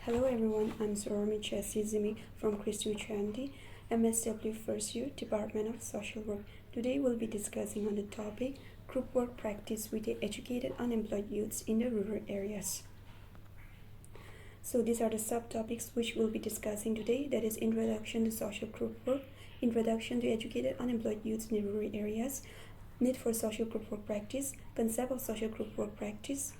Hello everyone, I'm Sorami Zimi from Christu Chandy, MSW First Year, Department of Social Work. Today we'll be discussing on the topic group work practice with the educated unemployed youths in the rural areas. So these are the subtopics which we'll be discussing today, that is introduction to social group work, introduction to educated unemployed youths in the rural areas, need for social group work practice, concept of social group work practice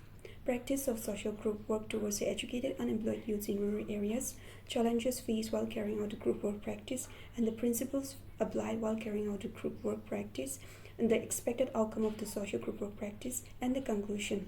of social group work towards the educated unemployed youths in rural areas, challenges faced while carrying out the group work practice, and the principles applied while carrying out the group work practice, and the expected outcome of the social group work practice, and the conclusion.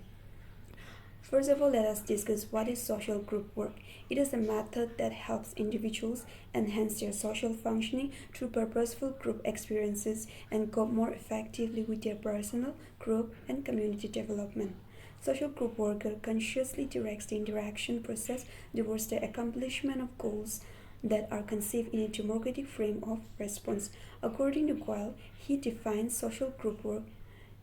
First of all, let us discuss what is social group work. It is a method that helps individuals enhance their social functioning through purposeful group experiences and cope more effectively with their personal, group, and community development. Social group worker consciously directs the interaction process towards the accomplishment of goals that are conceived in a democratic frame of response. According to Guile, he defines social group work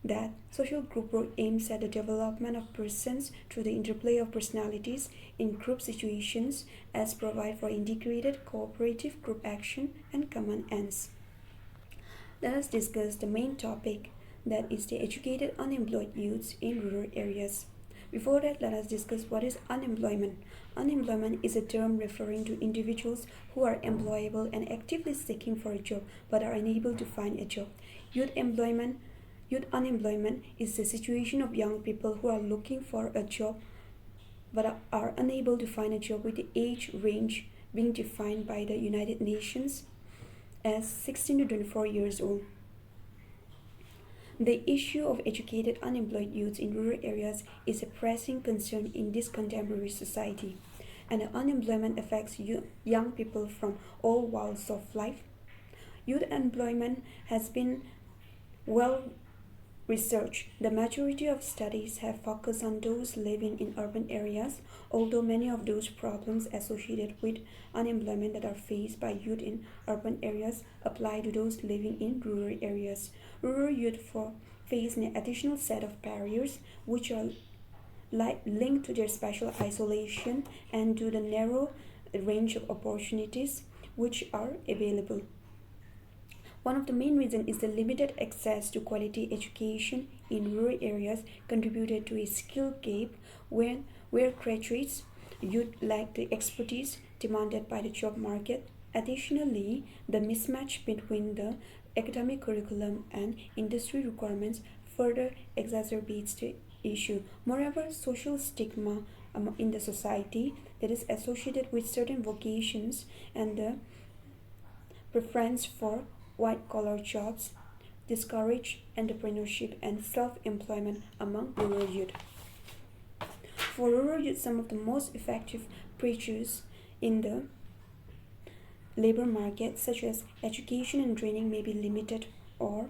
that social group work aims at the development of persons through the interplay of personalities in group situations as provide for integrated cooperative group action and common ends. Let us discuss the main topic, that is the educated unemployed youths in rural areas. Before that, let us discuss what is unemployment. Unemployment is a term referring to individuals who are employable and actively seeking for a job but are unable to find a job. Youth unemployment is the situation of young people who are looking for a job but are unable to find a job, with the age range being defined by the United Nations as 16 to 24 years old. The issue of educated unemployed youths in rural areas is a pressing concern in this contemporary society, and unemployment affects young people from all walks of life. Youth employment has been well researched. The majority of studies have focused on those living in urban areas, although many of those problems associated with unemployment that are faced by youth in urban areas apply to those living in rural areas. Rural youth face an additional set of barriers which are linked to their special isolation and to the narrow range of opportunities which are available. One of the main reasons is the limited access to quality education in rural areas contributed to a skill gap where graduates youth lack the expertise demanded by the job market. Additionally, the mismatch between the academic curriculum and industry requirements further exacerbates the issue. Moreover, social stigma in the society that is associated with certain vocations and the preference for white-collar jobs discourage entrepreneurship and self-employment among rural youth. For rural youth, some of the most effective pressures in the labor market, such as education and training, may be limited or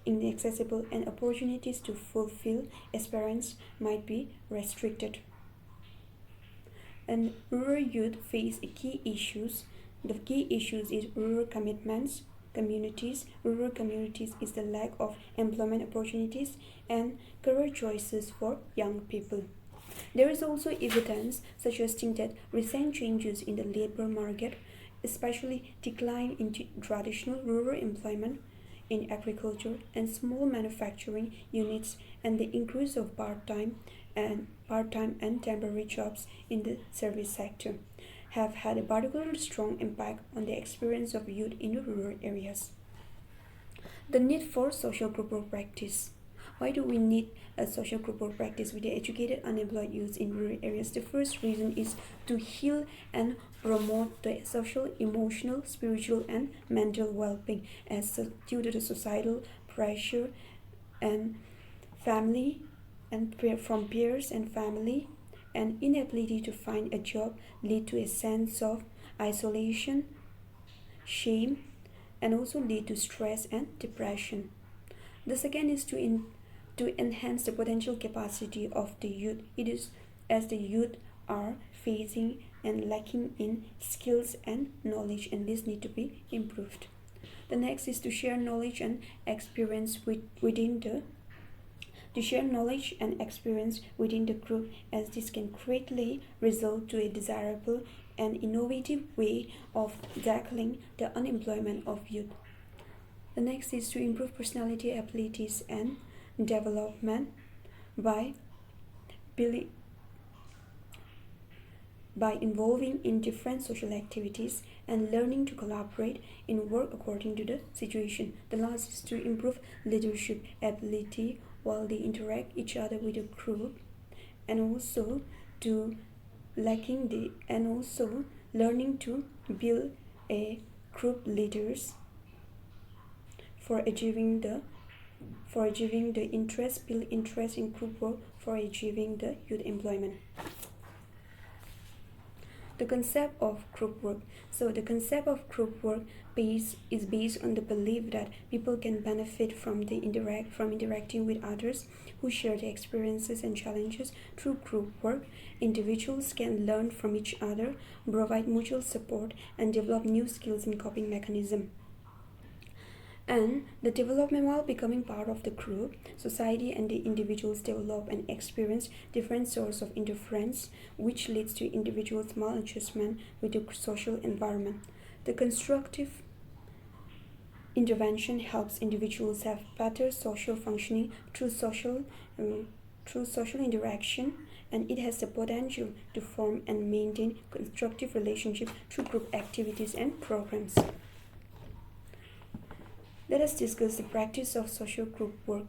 inaccessible, and opportunities to fulfill aspirations might be restricted. And rural youth face key issues. The key issues is rural commitments, rural communities is the lack of employment opportunities and career choices for young people. There is also evidence suggesting that recent changes in the labor market, especially decline in traditional rural employment in agriculture and small manufacturing units, and the increase of part-time and temporary jobs in the service sector, have had a particularly strong impact on the experience of youth in the rural areas. The need for social group work practice. Why do we need a social group work practice with the educated unemployed youths in rural areas? The first reason is to heal and promote the social, emotional, spiritual, and mental well-being as due to the societal pressure and family and from peers and family, and inability to find a job lead to a sense of isolation, shame, and also lead to stress and depression. The second is to enhance the potential capacity of the youth. It is as the youth are facing and lacking in skills and knowledge, and this need to be improved. The next is to share knowledge and experience within the to share knowledge and experience within the group, as this can greatly result to a desirable and innovative way of tackling the unemployment of youth. The next is to improve personality abilities and development by building by involving in different social activities and learning to collaborate in work according to the situation. The last is to improve leadership ability while they interact each other with a group, and also to learning to build a group leaders for achieving the build interest in group work for achieving the youth employment. The concept of group work. So the concept of group work is based on the belief that people can benefit from interacting with others who share their experiences and challenges. Through group work, individuals can learn from each other, provide mutual support, and develop new skills in coping mechanism. And the development, while becoming part of the group, society and the individuals develop and experience different sorts of interference, which leads to individuals' maladjustment with the social environment. The constructive intervention helps individuals have better social functioning through social interaction, and it has the potential to form and maintain constructive relationships through group activities and programs. Let us discuss the practice of social group work.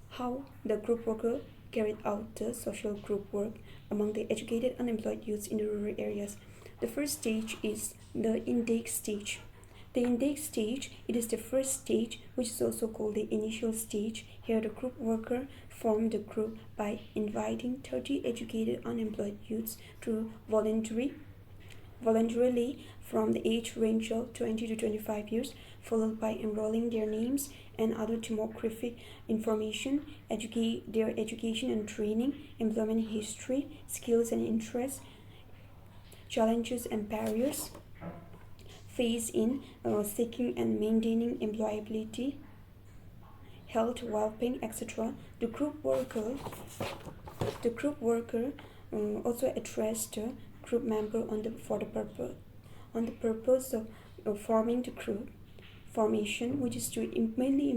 How the group worker carried out the social group work among the educated unemployed youths in the rural areas. The first stage is the intake stage. The intake stage, it is the first stage, which is also called the initial stage. Here the group worker formed the group by inviting 30 educated unemployed youths to voluntarily from the age range of 20 to 25 years, followed by enrolling their names and other demographic information, their education and training, employment history, skills and interests, challenges and barriers faced in seeking and maintaining employability, health, well-being, etc. The group worker also addressed the group member on the purpose of forming the group formation, which is to mainly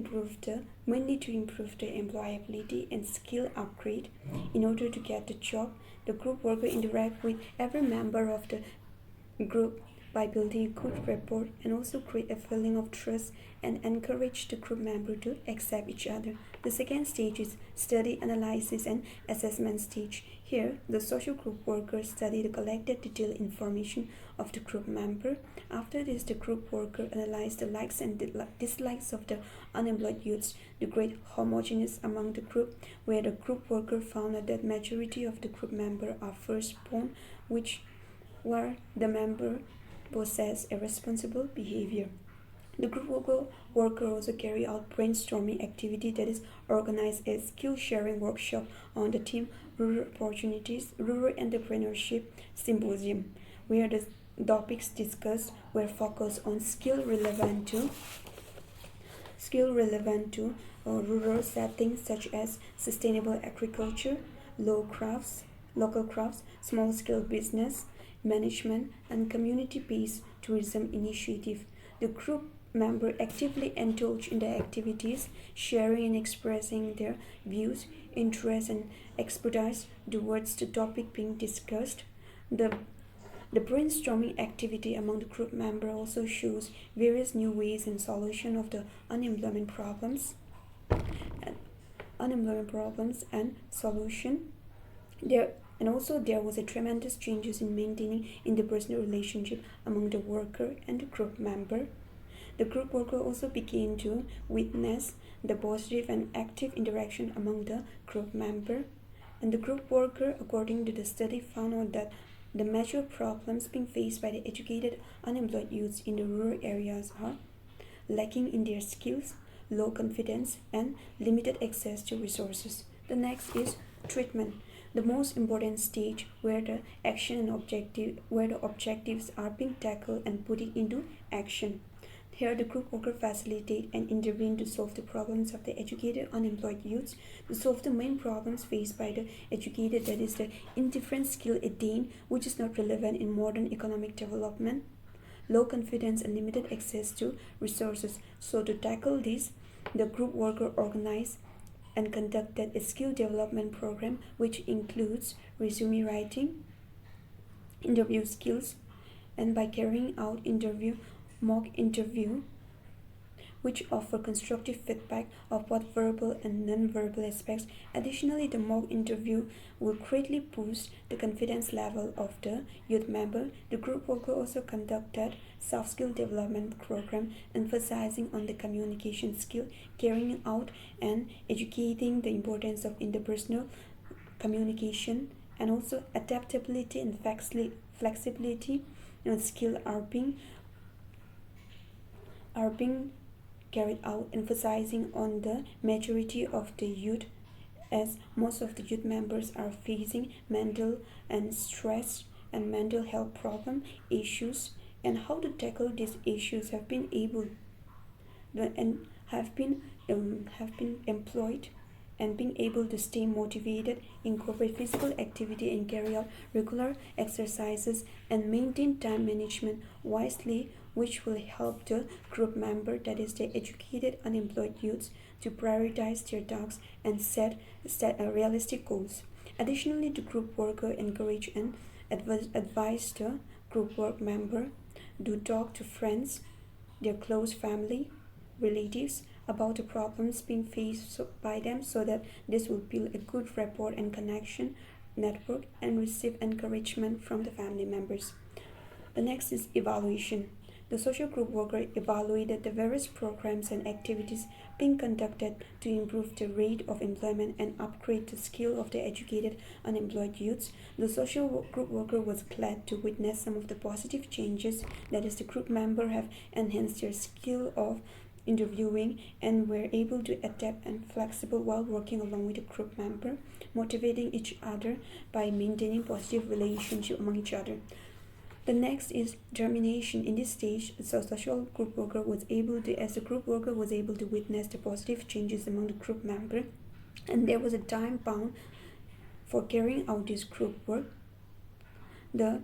to improve the employability and skill upgrade in order to get the job. The group worker interact with every member of the group by building a good rapport, and also create a feeling of trust and encourage the group member to accept each other. The second stage is study, analysis, and assessment stage. Here, the social group workers study the collected detailed information of the group member. After this, the group worker analyzed the likes and dislikes of the unemployed youths, the great homogeneous among the group, where the group worker found that majority of the group member are firstborn, where the member possess a responsible behavior. The group worker also carry out brainstorming activity, that is organize a skill sharing workshop on the theme Rural Opportunities, Rural Entrepreneurship Symposium, where the topics discussed were focused on skill relevant to rural settings such as sustainable agriculture, local crafts, small scale business management, and community-based tourism initiative. The group member actively indulge in the activities, sharing and expressing their views, interests, and expertise towards the topic being discussed. The brainstorming activity among the group member also shows various new ways and solution of the unemployment problems and solution. There was a tremendous changes in maintaining interpersonal relationship among the worker and the group member. The group worker also began to witness the positive and active interaction among the group member. And the group worker, according to the study, found out that the major problems being faced by the educated unemployed youths in the rural areas are lacking in their skills, low confidence, and limited access to resources. The next is treatment, the most important stage where the objectives are being tackled and put into action. Here, the group worker facilitate and intervene to solve the problems of the educated unemployed youths, to solve the main problems faced by the educated, that is the indifferent skill attained, which is not relevant in modern economic development, low confidence and limited access to resources. So to tackle this, the group worker organized and conducted a skill development program which includes resume writing, interview skills, and by carrying out mock interview which offer constructive feedback of both verbal and non-verbal aspects. Additionally, the mock interview will greatly boost the confidence level of the youth member. The group worker also conducted soft skill development program emphasizing on the communication skill, carrying out and educating the importance of interpersonal communication, and also adaptability and flexibility skill are being carried out, emphasizing on the maturity of the youth, as most of the youth members are facing mental and stress and mental health problem issues, and how to tackle these issues have been employed and being able to stay motivated, incorporate physical activity and carry out regular exercises and maintain time management wisely, which will help the group member, that is the educated unemployed youths, to prioritize their tasks and set realistic goals. Additionally, the group worker encourage and advise the group work member to talk to friends, their close family, relatives about the problems being faced by them, so that this will build a good rapport and connection network and receive encouragement from the family members. The next is evaluation. The social group worker evaluated the various programs and activities being conducted to improve the rate of employment and upgrade the skill of the educated unemployed youths. The social group worker was glad to witness some of the positive changes, that is, the group member have enhanced their skill of interviewing and were able to adapt and flexible while working along with the group member, motivating each other by maintaining positive relationship among each other. The next is termination. In this stage, the social group worker was able to, as the group worker was able to witness the positive changes among the group member, and there was a time bound for carrying out this group work. The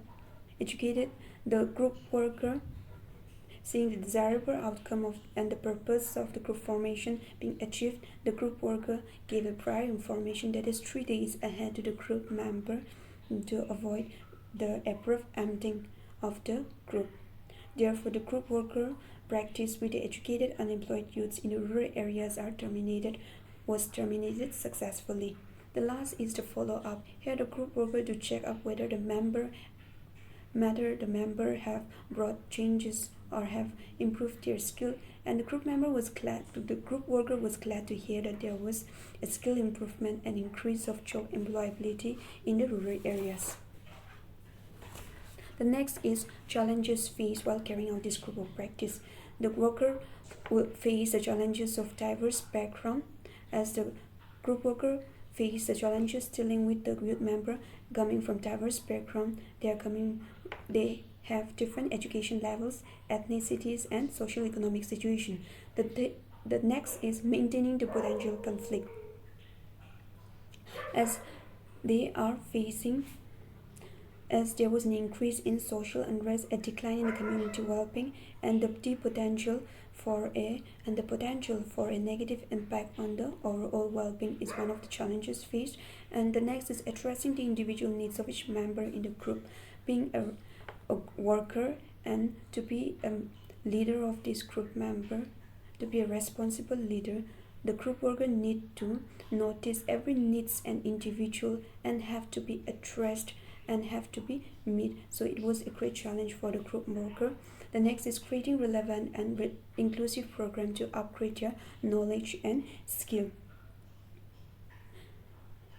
group worker, seeing the desirable outcome of and the purpose of the group formation being achieved, the group worker gave a prior information, that is 3 days ahead, to the group member to avoid the abrupt ending of the group. Therefore, the group worker practice with the educated unemployed youths in the rural areas was terminated successfully. The last is the follow-up. Here, the group worker to check up whether the member have brought changes or have improved their skill, and the group worker was glad to hear that there was a skill improvement and increase of job employability in the rural areas. The next is challenges faced while carrying out this group of practice. The worker will face the challenges of diverse background, as the group worker face the challenges dealing with the youth member coming from diverse background. They have different education levels, ethnicities, and social economic situation. The next is maintaining the potential conflict, as there was an increase in social unrest, a decline in the community well-being, and the potential for a negative impact on the overall well-being is one of the challenges faced. And the next is addressing the individual needs of each member in the group, being a worker and to be a leader of this group member, to be a responsible leader. The group worker need to notice every needs and individual and have to be addressed and have to be met. So it was a great challenge for the group worker. The next is creating relevant and inclusive program to upgrade their knowledge and skill.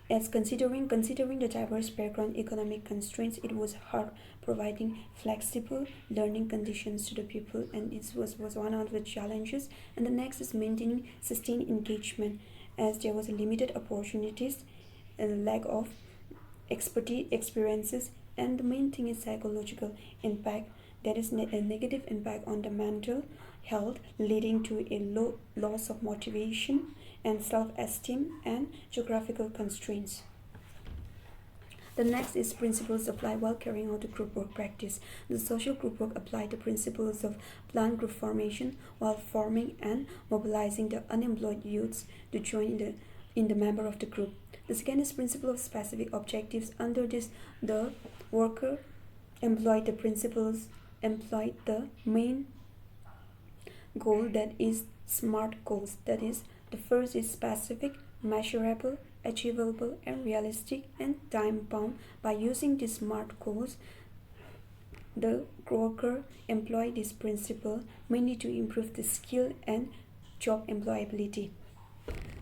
As considering the diverse background economic constraints, it was hard providing flexible learning conditions to the people, and this was one of the challenges. And the next is maintaining sustained engagement, as there was limited opportunities, a lack of expertise, experiences, And the main thing is psychological impact, that is a negative impact on the mental health, leading to a loss of motivation and self-esteem and geographical constraints. The next is principles applied while carrying out the group work practice. The social group work applied the principles of planned group formation while forming and mobilizing the unemployed youths to join in the member of the group. The second is principle of specific objectives. Under this, the worker employed the main goal, that is SMART goals. That is, the first is specific, measurable, achievable and realistic and time bound. By using these SMART goals, the worker employed this principle mainly to improve the skill and job employability.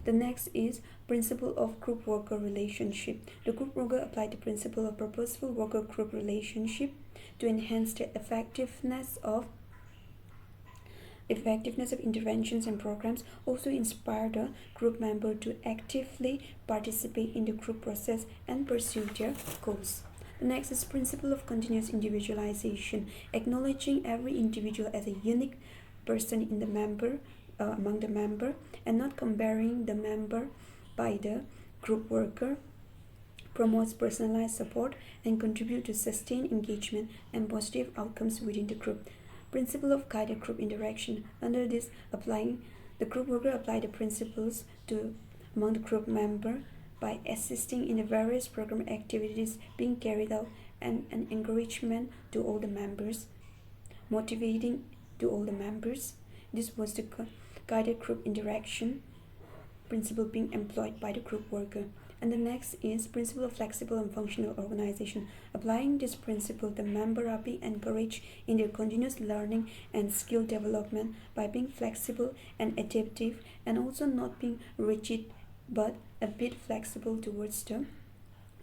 The next is principle of group worker relationship. The group worker applied the principle of purposeful worker group relationship to enhance the effectiveness of interventions and programs, also inspire the group member to actively participate in the group process and pursue their goals. The next is principle of continuous individualization, acknowledging every individual as a unique person in the member among the member and not comparing the member by the group worker, promotes personalized support and contribute to sustained engagement and positive outcomes within the group. Principle of guided group interaction. Under this, the group worker apply the principles to among the group member by assisting in the various program activities being carried out and an encouragement to all the members, motivating to all the members. This was the guided group interaction principle being employed by the group worker. And the next is principle of flexible and functional organization. Applying this principle, the member are being encouraged in their continuous learning and skill development by being flexible and adaptive and also not being rigid but a bit flexible towards the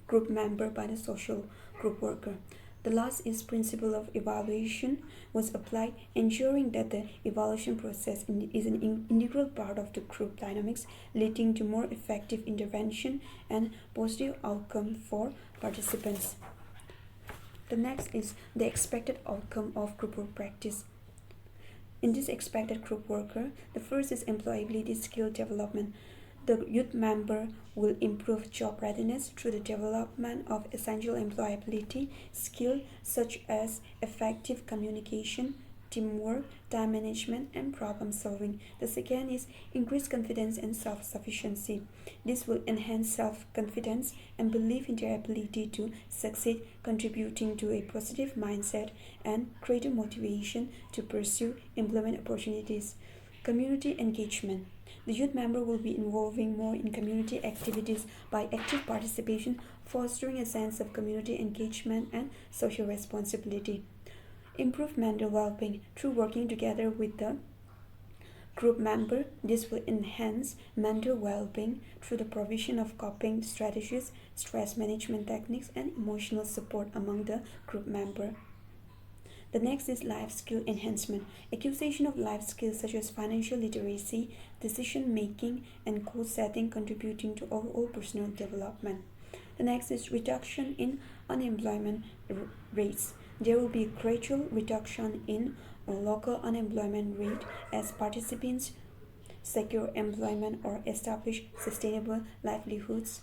group member by the social group worker. The last is principle of evaluation was applied, ensuring that the evaluation process is an integral part of the group dynamics, leading to more effective intervention and positive outcome for participants. The next is the expected outcome of group work practice. In this expected group worker, the first is employability skill development. The youth member will improve job readiness through the development of essential employability skills such as effective communication, teamwork, time management, and problem solving. The second is increased confidence and self-sufficiency. This will enhance self-confidence and belief in their ability to succeed, contributing to a positive mindset and greater motivation to pursue employment opportunities. Community engagement. The youth member will be involving more in community activities by active participation, fostering a sense of community engagement and social responsibility. Improve mental well-being through working together with the group member. This will enhance mental well-being through the provision of coping strategies, stress management techniques, and emotional support among the group member. The next is life skill enhancement. Acquisition of life skills such as financial literacy, decision making, and goal setting, contributing to overall personal development. The next is reduction in unemployment rates. There will be a gradual reduction in local unemployment rate as participants secure employment or establish sustainable livelihoods.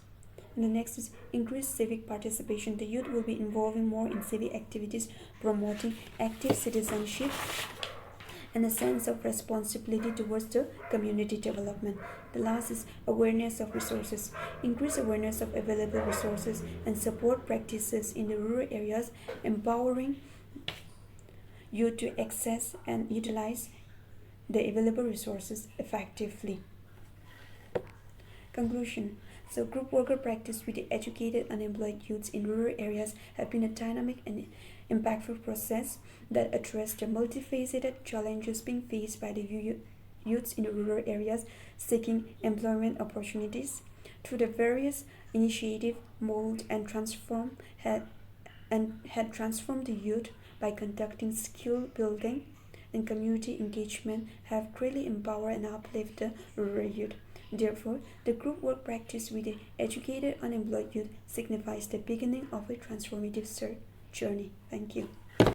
And the next is increased civic participation. The youth will be involving more in civic activities, promoting active citizenship and a sense of responsibility towards the community development. The last is awareness of resources. Increase awareness of available resources and support practices in the rural areas, empowering youth to access and utilize the available resources effectively. Conclusion. So, group worker practice with the educated unemployed youths in rural areas have been a dynamic and impactful process that addressed the multifaceted challenges being faced by the youths in the rural areas seeking employment opportunities. Through the various initiatives, mold and transform had transformed the youth by conducting skill building and community engagement have greatly empowered and uplifted the rural youth. Therefore, the group work practice with the educated unemployed youth signifies the beginning of a transformative journey. Thank you.